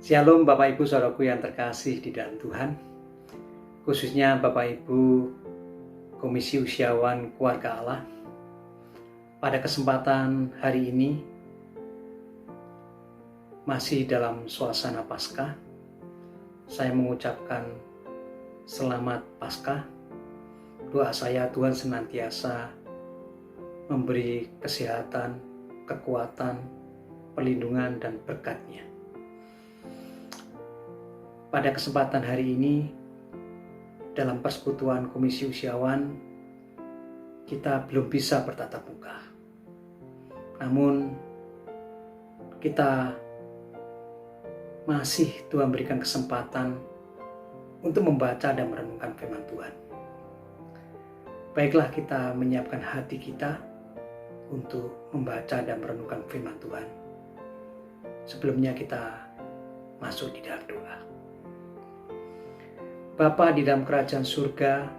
Shalom Bapak Ibu Saudaraku yang terkasih di dalam Tuhan, khususnya Bapak Ibu Komisi Usiawan Keluarga Allah. Pada kesempatan hari ini masih dalam suasana Paskah, saya mengucapkan selamat Paskah. Doa saya Tuhan senantiasa memberi kesehatan, kekuatan, perlindungan dan berkat-Nya. Pada kesempatan hari ini, dalam persekutuan Komisi Usiawan, kita belum bisa bertatap muka. Namun, kita masih Tuhan berikan kesempatan untuk membaca dan merenungkan firman Tuhan. Baiklah kita menyiapkan hati kita untuk membaca dan merenungkan firman Tuhan. Sebelumnya kita masuk di dalam doa. Bapa di dalam kerajaan surga,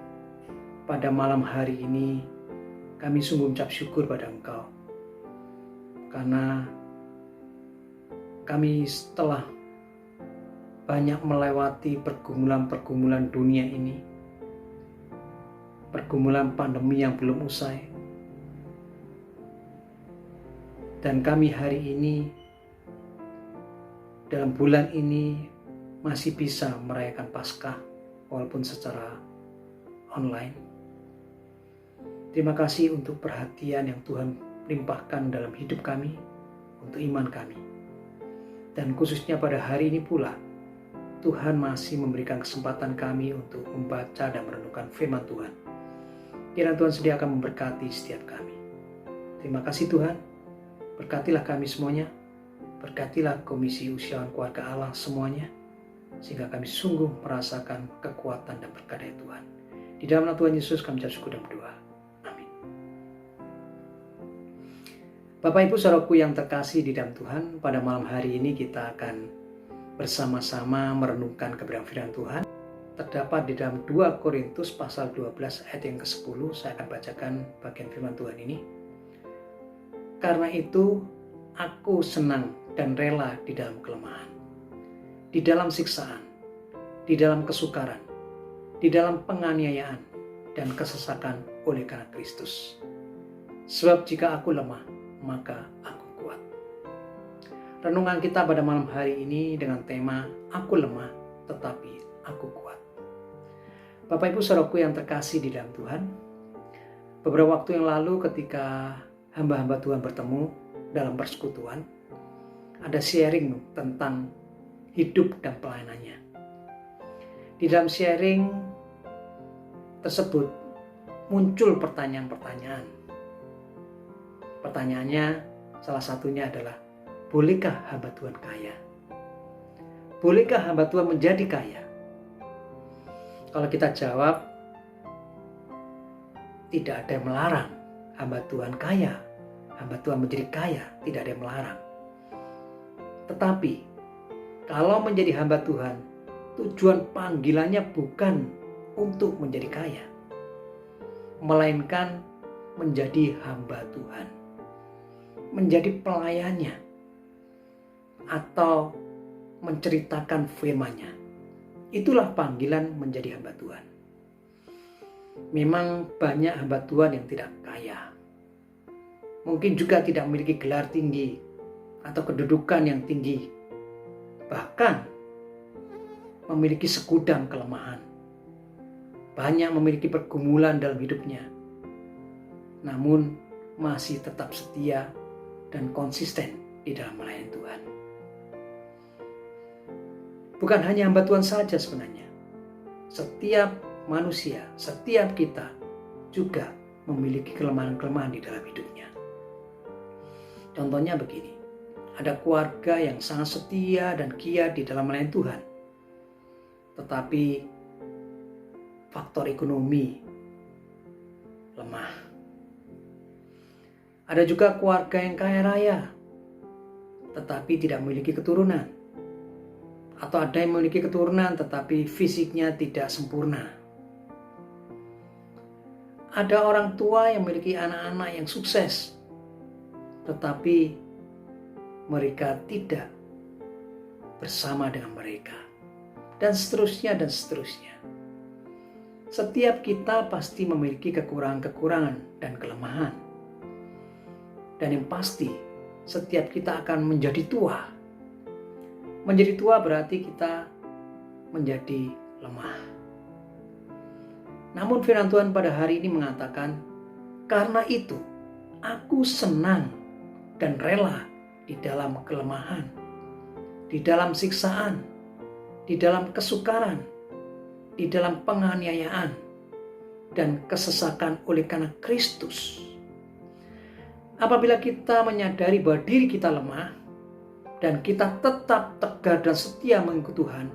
pada malam hari ini kami sungguh mengucap syukur pada Engkau. Karena kami setelah banyak melewati pergumulan-pergumulan dunia ini, pergumulan pandemi yang belum usai, dan kami hari ini, dalam bulan ini masih bisa merayakan Paskah walaupun secara online. Terima kasih untuk perhatian yang Tuhan limpahkan dalam hidup kami, untuk iman kami. Dan khususnya pada hari ini pula, Tuhan masih memberikan kesempatan kami untuk membaca dan merenungkan firman Tuhan. Kiranya Tuhan sedia akan memberkati setiap kami. Terima kasih Tuhan, berkatilah kami semuanya, berkatilah Komisi Usiawan Keluarga Allah semuanya, sehingga kami sungguh merasakan kekuatan dan berkat dari Tuhan. Di dalam nama Tuhan Yesus kami ucap syukur dan berdoa. Amin. Bapak Ibu Saudaraku yang terkasih di dalam Tuhan, pada malam hari ini kita akan bersama-sama merenungkan kebenaran firman Tuhan. Terdapat di dalam 2 Korintus pasal 12 ayat yang ke-10. Saya akan bacakan bagian firman Tuhan ini. Karena itu aku senang dan rela di dalam kelemahan, di dalam siksaan, di dalam kesukaran, di dalam penganiayaan dan kesesakan oleh karena Kristus. Sebab jika aku lemah, maka aku kuat. Renungan kita pada malam hari ini dengan tema Aku lemah tetapi aku kuat. Bapak Ibu Saudaraku yang terkasih di dalam Tuhan, beberapa waktu yang lalu ketika hamba-hamba Tuhan bertemu dalam persekutuan, ada sharing tentang hidup dan pelayanannya. Di dalam sharing tersebut muncul pertanyaan-pertanyaan. Pertanyaannya salah satunya adalah, bolehkah hamba Tuhan kaya? Bolehkah hamba Tuhan menjadi kaya? Kalau kita jawab, tidak ada yang melarang hamba Tuhan kaya, hamba Tuhan menjadi kaya, tidak ada yang melarang. Tetapi kalau menjadi hamba Tuhan, tujuan panggilannya bukan untuk menjadi kaya, melainkan menjadi hamba Tuhan, menjadi pelayannya, atau menceritakan firman-Nya. Itulah panggilan menjadi hamba Tuhan. Memang banyak hamba Tuhan yang tidak kaya, mungkin juga tidak memiliki gelar tinggi atau kedudukan yang tinggi, bahkan memiliki segudang kelemahan, banyak memiliki pergumulan dalam hidupnya, namun masih tetap setia dan konsisten di dalam melayani Tuhan. Bukan hanya hamba Tuhan saja sebenarnya, setiap manusia, setiap kita juga memiliki kelemahan-kelemahan di dalam hidupnya. Contohnya begini, ada keluarga yang sangat setia dan giat di dalam melayani Tuhan, tetapi faktor ekonomi lemah. Ada juga keluarga yang kaya raya, tetapi tidak memiliki keturunan. Atau ada yang memiliki keturunan tetapi fisiknya tidak sempurna. Ada orang tua yang memiliki anak-anak yang sukses, tetapi mereka tidak bersama dengan mereka. Dan seterusnya dan seterusnya. Setiap kita pasti memiliki kekurangan-kekurangan dan kelemahan. Dan yang pasti, setiap kita akan menjadi tua. Menjadi tua berarti kita menjadi lemah. Namun firman Tuhan pada hari ini mengatakan, karena itu aku senang dan rela di dalam kelemahan, di dalam siksaan, di dalam kesukaran, di dalam penganiayaan, dan kesesakan oleh karena Kristus. Apabila kita menyadari bahwa diri kita lemah, dan kita tetap tegar dan setia mengikuti Tuhan,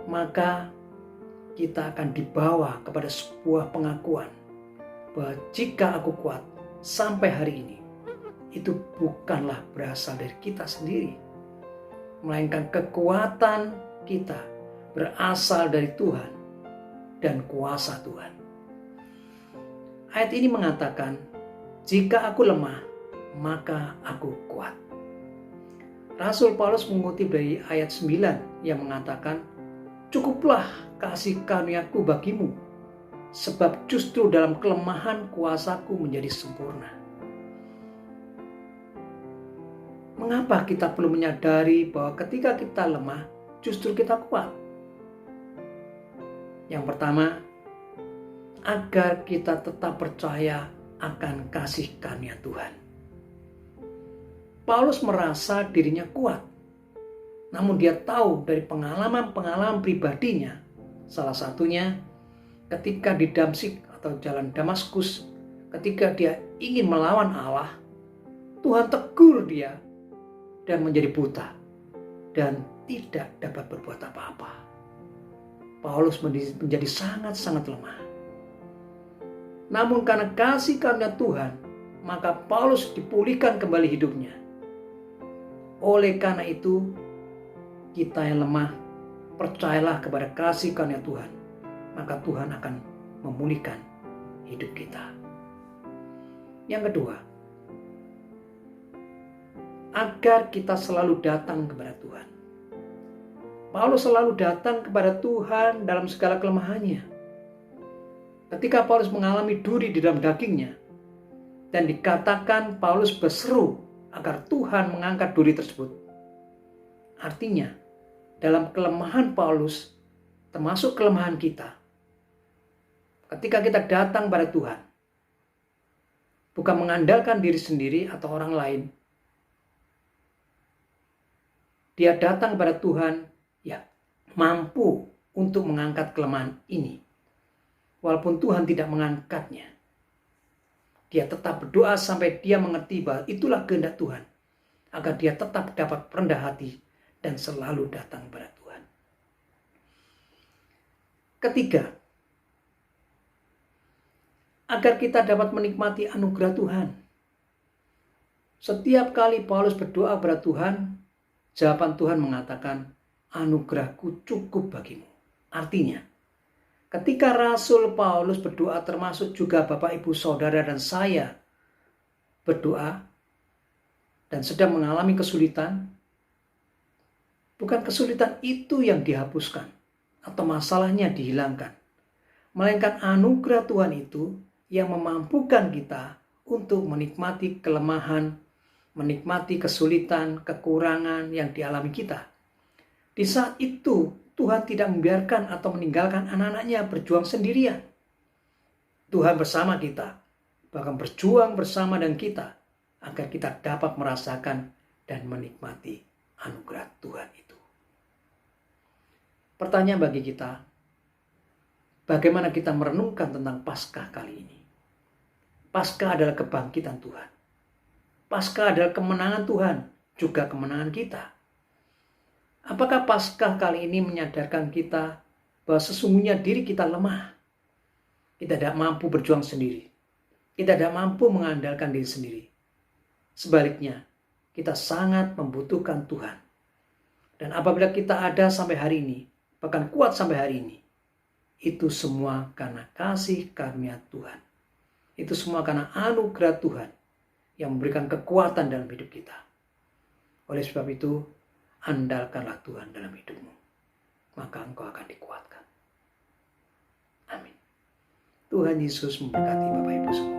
maka kita akan dibawa kepada sebuah pengakuan bahwa jika aku kuat sampai hari ini, itu bukanlah berasal dari kita sendiri, melainkan kekuatan kita berasal dari Tuhan dan kuasa Tuhan. Ayat ini mengatakan, jika aku lemah, maka aku kuat. Rasul Paulus mengutip dari ayat 9 yang mengatakan, cukuplah kasih karuniaku bagimu, sebab justru dalam kelemahan kuasaku menjadi sempurna. Mengapa kita perlu menyadari bahwa ketika kita lemah, justru kita kuat? Yang pertama, agar kita tetap percaya akan kasih karunia Tuhan. Paulus merasa dirinya kuat, namun dia tahu dari pengalaman-pengalaman pribadinya, salah satunya ketika di Damsyik atau jalan Damaskus, ketika dia ingin melawan Allah, Tuhan tegur dia dan menjadi buta dan tidak dapat berbuat apa-apa. Paulus menjadi sangat-sangat lemah. Namun karena kasih karunia Tuhan, maka Paulus dipulihkan kembali hidupnya. Oleh karena itu, kita yang lemah, percayalah kepada kasih karunia Tuhan, maka Tuhan akan memulihkan hidup kita. Yang kedua, agar kita selalu datang kepada Tuhan. Paulus selalu datang kepada Tuhan dalam segala kelemahannya. Ketika Paulus mengalami duri di dalam dagingnya, dan dikatakan Paulus berseru agar Tuhan mengangkat duri tersebut. Artinya, dalam kelemahan Paulus, termasuk kelemahan kita, ketika kita datang pada Tuhan, bukan mengandalkan diri sendiri atau orang lain, dia datang kepada Tuhan, ya mampu untuk mengangkat kelemahan ini. Walaupun Tuhan tidak mengangkatnya, dia tetap berdoa sampai dia mengerti bahwa itulah kehendak Tuhan, agar dia tetap dapat rendah hati dan selalu datang kepada Tuhan. Ketiga, agar kita dapat menikmati anugerah Tuhan. Setiap kali Paulus berdoa kepada Tuhan, jawaban Tuhan mengatakan, anugerahku cukup bagimu. Artinya, ketika Rasul Paulus berdoa, termasuk juga Bapak, Ibu, Saudara, dan saya berdoa dan sedang mengalami kesulitan, bukan kesulitan itu yang dihapuskan atau masalahnya dihilangkan, melainkan anugerah Tuhan itu yang memampukan kita untuk menikmati kelemahan, menikmati kesulitan, kekurangan yang dialami kita. Di saat itu, Tuhan tidak membiarkan atau meninggalkan anak-anaknya berjuang sendirian. Tuhan bersama kita, bahkan berjuang bersama dengan kita, agar kita dapat merasakan dan menikmati anugerah Tuhan itu. Pertanyaan bagi kita, bagaimana kita merenungkan tentang Paskah kali ini? Paskah adalah kebangkitan Tuhan. Paskah adalah kemenangan Tuhan, juga kemenangan kita. Apakah Paskah kali ini menyadarkan kita bahwa sesungguhnya diri kita lemah? Kita tidak mampu berjuang sendiri. Kita tidak mampu mengandalkan diri sendiri. Sebaliknya, kita sangat membutuhkan Tuhan. Dan apabila kita ada sampai hari ini, bahkan kuat sampai hari ini, itu semua karena kasih karunia Tuhan. Itu semua karena anugerah Tuhan yang memberikan kekuatan dalam hidup kita. Oleh sebab itu, andalkanlah Tuhan dalam hidupmu, maka engkau akan dikuatkan. Amin. Tuhan Yesus memberkati Bapak Ibu semua.